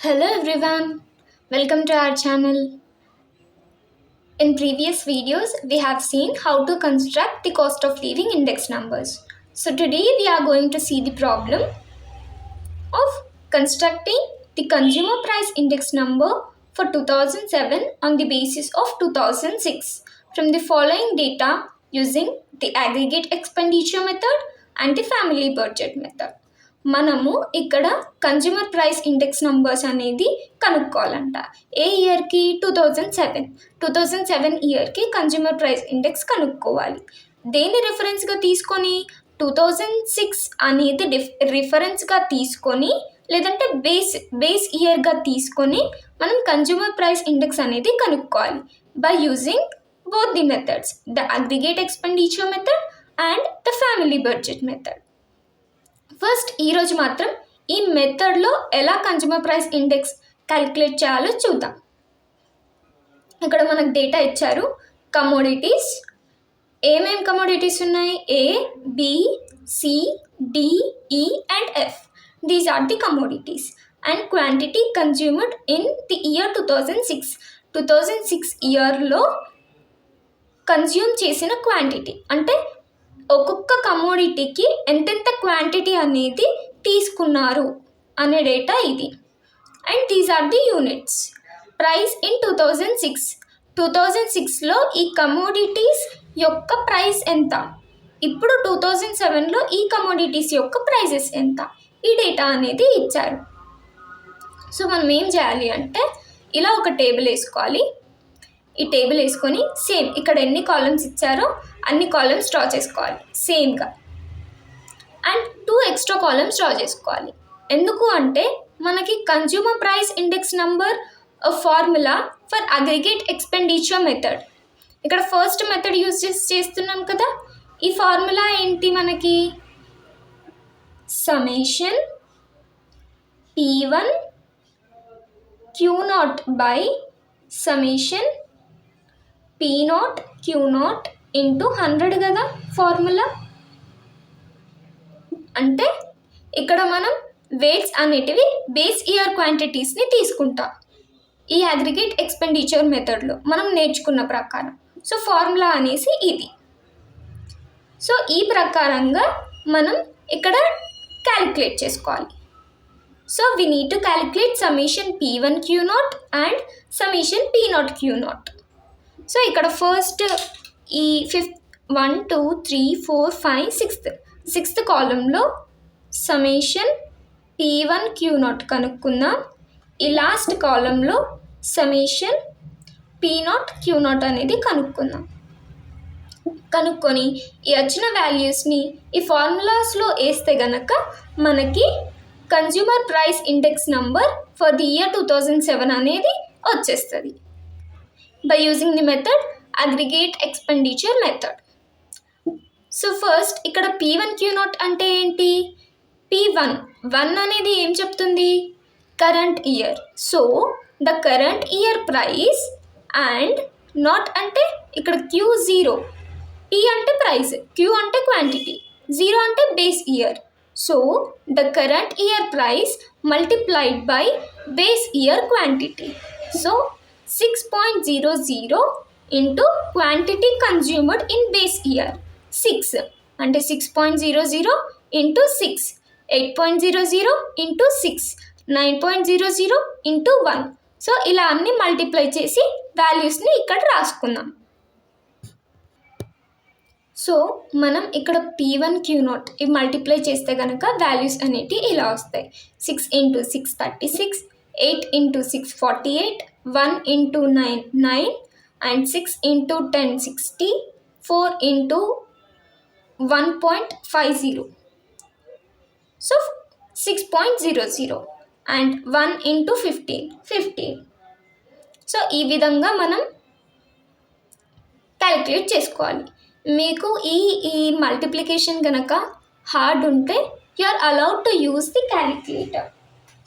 Hello everyone, welcome to our channel. In previous videos, we have seen how to construct the cost of living index numbers. So today we are going to see the problem of constructing the consumer price index number for 2007 on the basis of 2006 from the following data using the aggregate expenditure method and the family budget method. మనము ఇక్కడ consumer price index numbers అనేది కనుక్కోవాలంట. ఏ ఇయర్కి? 2007 ఇయర్కి consumer price index కనుక్కోవాలి. దేన్ని రిఫరెన్స్గా తీసుకొని? 2006 అనేది రిఫరెన్స్గా తీసుకొని లేదంటే బేస్ ఇయర్గా తీసుకొని మనం కన్జ్యూమర్ ప్రైస్ ఇండెక్స్ అనేది కనుక్కోవాలి by using both the methods, the aggregate expenditure method and the family budget method. First ఈరోజు మాత్రం ఈ మెథడ్లో ఎలా కన్జ్యూమర్ ప్రైస్ ఇండెక్స్ క్యాలిక్యులేట్ చేయాలో చూద్దాం. ఇక్కడ మనకు డేటా ఇచ్చారు. కమోడిటీస్, ఏమేం కమోడిటీస్ ఉన్నాయి? A, B, C, D, E and F. These are the commodities and quantity consumed in the year 2006 ఇయర్లో కన్జ్యూమ్ చేసిన క్వాంటిటీ, అంటే ఒక్కొక్క కమోడిటీకి ఎంతెంత క్వాంటిటీ అనేది తీసుకున్నారు అనే డేటా ఇది. And these are the units. Price in 2006లో ఈ కమోడిటీస్ యొక్క ప్రైస్ ఎంత, ఇప్పుడు 2007లో ఈ కమోడిటీస్ యొక్క ప్రైజెస్ ఎంత, ఈ డేటా అనేది ఇచ్చారు. సో మనం ఏం చేయాలి అంటే ఇలా ఒక టేబుల్ వేసుకోవాలి. ఈ టేబుల్ వేసుకొని సేమ్ ఇక్కడ ఎన్ని కాలమ్స్ ఇచ్చారో అన్ని కాలమ్స్ డ్రా చేసుకోవాలి సేమ్గా. అండ్ 2 ఎక్స్ట్రా కాలమ్స్ డ్రా చేసుకోవాలి. ఎందుకు అంటే మనకి consumer price index number formula for aggregate expenditure method. ఇక్కడ ఫస్ట్ మెథడ్ యూజ్ చేస్తున్నాం కదా. ఈ ఫార్ములా ఏంటి? మనకి summation P1 Q0 by summation P0 Q0 into 100 కదా ఫార్ములా. అంటే ఇక్కడ మనం వెయిట్స్ అనేటివి బేస్ ఇయర్ క్వాంటిటీస్ని తీసుకుంటాం ఈ అగ్రిగేట్ ఎక్స్పెండిచర్ మెథడ్లో మనం నేర్చుకున్న ప్రకారం. సో ఫార్ములా అనేసి ఇది. సో ఈ ప్రకారంగా మనం ఇక్కడ క్యాలిక్యులేట్ చేసుకోవాలి. So we need to calculate summation P1 Q0 and summation P0 Q0. So ఇక్కడ ఫస్ట్ ఈ 1 2 3 4 5 6th కాలంలో సమ్మేషన్ P1 Q0 కనుక్కుందాం. ఈ లాస్ట్ కాలంలో సమ్మేషన్ P0 Q0 అనేది కనుక్కొని ఈ వచ్చిన వాల్యూస్ని ఈ ఫార్ములాస్లో వేస్తే గనక మనకి consumer price index number for the year 2007 అనేది వచ్చేస్తుంది by using the method aggregate expenditure method. So first ఇక్కడ P1 Q0 అంటే ఏంటి? P1 అనేది ఏం చెప్తుంది? Current year. So the current year price and not అంటే ఇక్కడ Q0. P అంటే ప్రైస్, Q అంటే క్వాంటిటీ, 0 అంటే base year. So the current year price multiplied by base year quantity. So 6.00 into quantity consumed in base year 6 అంటే 6.00 into 6, 8.00 into 6, 9.00 into 1. So ఇలా అన్ని multiply చేసి వాల్యూస్ని ఇక్కడ రాసుకుందాం. సో మనం ఇక్కడ P1 Q0 ఇవి మల్టిప్లై చేస్తే కనుక వాల్యూస్ అనేటివి ఇలా వస్తాయి. 6 into 6 36, 8 into 6 48, 1 into 9 9 and 6 into 10 60, 4 into 1.50. So 6.00 and 1 into 15. So ఈ విధంగా మనం క్యాలిక్యులేట్ చేసుకోవాలి. మీకు ఈ మల్టిప్లికేషన్ కనుక హార్డ్ ఉంటే you are allowed to use the calculator.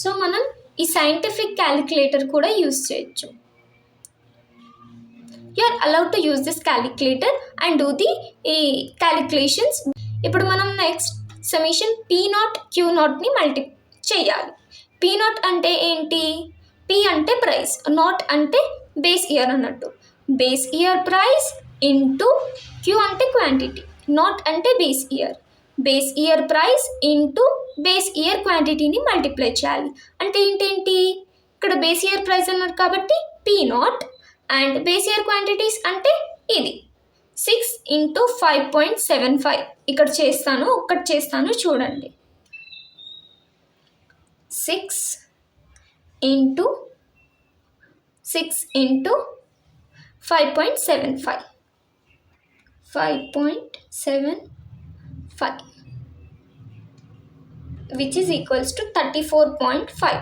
So మనం ఈ సైంటిఫిక్ క్యాలిక్యులేటర్ కూడా యూజ్ చేయొచ్చు. You are allowed to use this calculator and do the calculations. ఇప్పుడు మనం నెక్స్ట్ సమ్మేషన్ P0 Q0ని చేయాలి. పీ నాట్ అంటే ఏంటి? పీ అంటే ప్రైస్, నాట్ అంటే బేస్ ఇయర్ అన్నట్టు. Base year price into Q అంటే క్వాంటిటీ, నాట్ అంటే base year. Base year price into base year క్వాంటిటీని మల్టిప్లై చేయాలి. అంటే ఏంటేంటి? ఇక్కడ బేస్ ఇయర్ ప్రైస్ అన్నారు కాబట్టి P naught, and base year quantities అంటే ఇది 6 ఇంటూ 5.75. ఇక్కడ చేస్తాను, ఒక్కటి చేస్తాను చూడండి. 6 into 5.75, 5.75 which is equals to 34.5.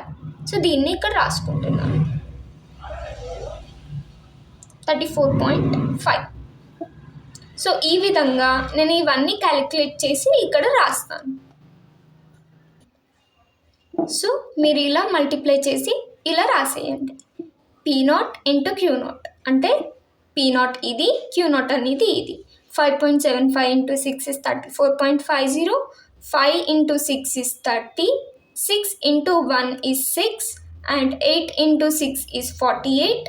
So దీన్ని ఇక్కడ రాసుకుంటున్నాను, 34.5. సో ఈ విధంగా నేను ఇవన్నీ క్యాలిక్యులేట్ చేసి ఇక్కడ రాస్తాను. సో మీరు ఇలా మల్టిప్లై చేసి ఇలా రాసేయండి. P naught into Q naught అంటే పీ నాట్ ఇది, క్యూ నాట్ అనేది ఇది. 5.75 into 6 is 34.50, 5 into 6 is 30, 6 into 1 is 6, and 8 into 6 is 48,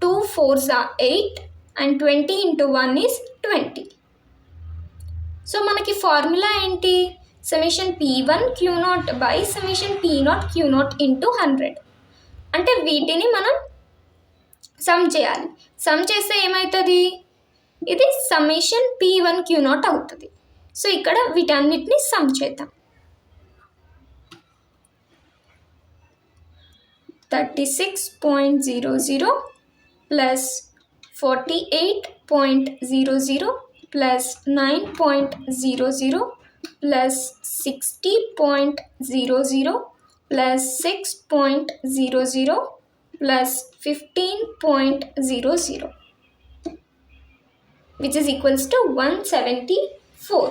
2 4s are 8, and 20 into 1 is 20. So మనకి ఫార్ములా ఏంటి? Summation P1 Q0 by summation P0 Q0 into 100. అంటే వీటిని మనం some చేయాలి. సమ్ చేస్తే ఏమవుతుంది? ఇది సమ్మేషన్ P1 Q0 అవుతుంది. సో ఇక్కడ వీటన్నిటిని సమ్ చేద్దాం. 36.00 plus 48.00 plus 9.00 plus 60.00 plus 6.00 plus 15.00 which is equals to 174.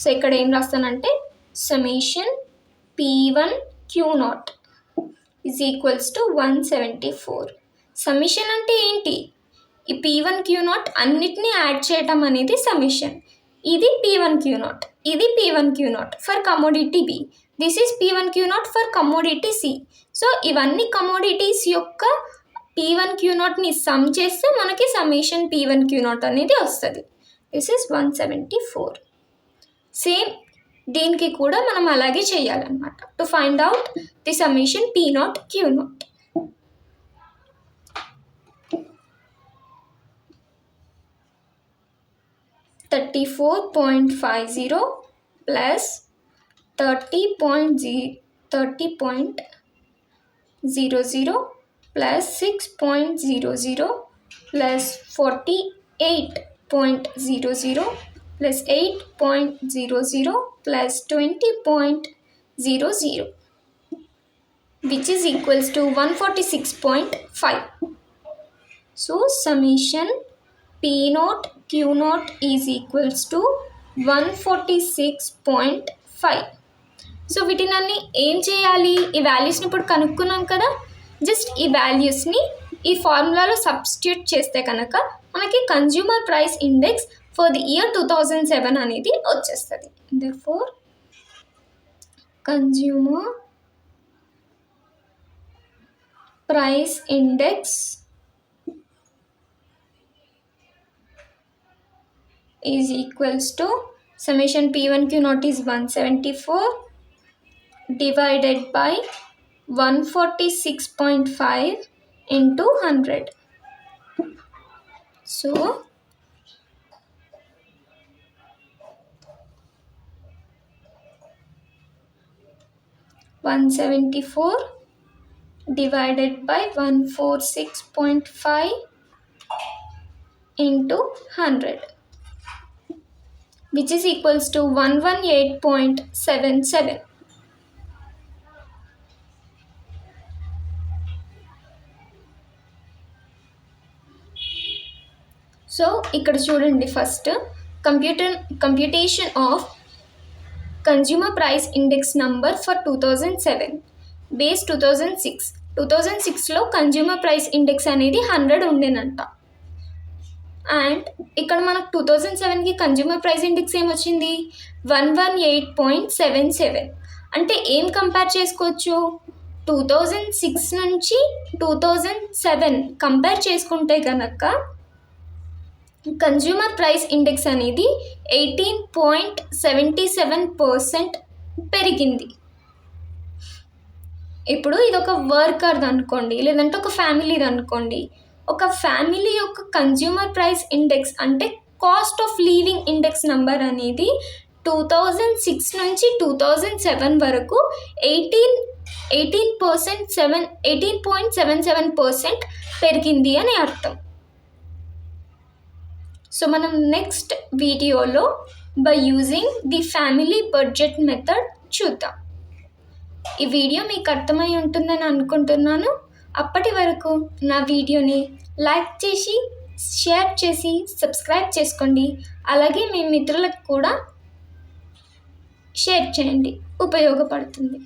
So ఇక్కడ ఏం రాస్తానంటే summation P1 Q0 is equals to 174. Summation అంటే ఏంటి? ఈ P1 Q0 అన్నిటినీ యాడ్ చేయటం అనేది సమ్మేషన్. ఇది P1 Q0, ఇది P1 Q0 for commodity B, this is P1 Q0 for commodity C. So ఇవన్నీ కమోడిటీస్ యొక్క P1 Q0ని సమ్ చేస్తే మనకి సమ్మేషన్ P1 Q0 అనేది వస్తుంది. This is 174. సేమ్ దీనికి కూడా మనం అలాగే చేయాలన్నమాట. To find out the summation P0 Q0. $34.50 plus 30.00 plus 6.00 plus 48.00 plus 8.00 plus 20.00 which is equals to 146.5. So summation P0 Q0 is equals to 146.5. So వీటినన్నీ ఏం చేయాలి? ఈ వాల్యూస్ని ఇప్పుడు కనుక్కున్నాం కదా, జస్ట్ ఈ వాల్యూస్ని ఈ ఫార్ములాలో సబ్స్టిట్యూట్ చేస్తే కనుక మనకి consumer price index for the year 2007 అనేది వచ్చేస్తుంది. therefore consumer price index is equals to summation P1 Q0 is 174 divided by 146.5 into 100. So 174 divided by 146.5 into 100 which is equals to 118.77. So ఇక్కడ చూడండి, first computation of consumer price index number for 2007 base 2006లో consumer price index అనేది 100 ఉండేనంట. And ఇక్కడ మనకు 2007కి consumer price index ఏమొచ్చింది? 118.77. అంటే ఏం compare చేసుకోవచ్చు? 2006 నుంచి 2007 కంపేర్ చేసుకుంటే కనుక కన్జ్యూమర్ ప్రైస్ ఇండెక్స్ అనేది 18.77% పెరిగింది. ఇప్పుడు ఇది ఒక వర్కర్ది అనుకోండి, లేదంటే ఒక ఫ్యామిలీది అనుకోండి. ఒక ఫ్యామిలీ యొక్క కన్జ్యూమర్ ప్రైస్ ఇండెక్స్ అంటే cost of living index number అనేది 2006 నుంచి 2007 వరకు 18.77% పెరిగింది అని అర్థం. సో మనం నెక్స్ట్ వీడియోలో by using the family budget method చూద్దాం. ఈ వీడియో మీకు అర్థమై ఉంటుందని అనుకుంటున్నాను. అప్పటి వరకు నా వీడియోని లైక్ చేసి, షేర్ చేసి, సబ్స్క్రైబ్ చేసుకోండి. అలాగే మీ మిత్రులకు కూడా షేర్ చేయండి, ఉపయోగపడుతుంది.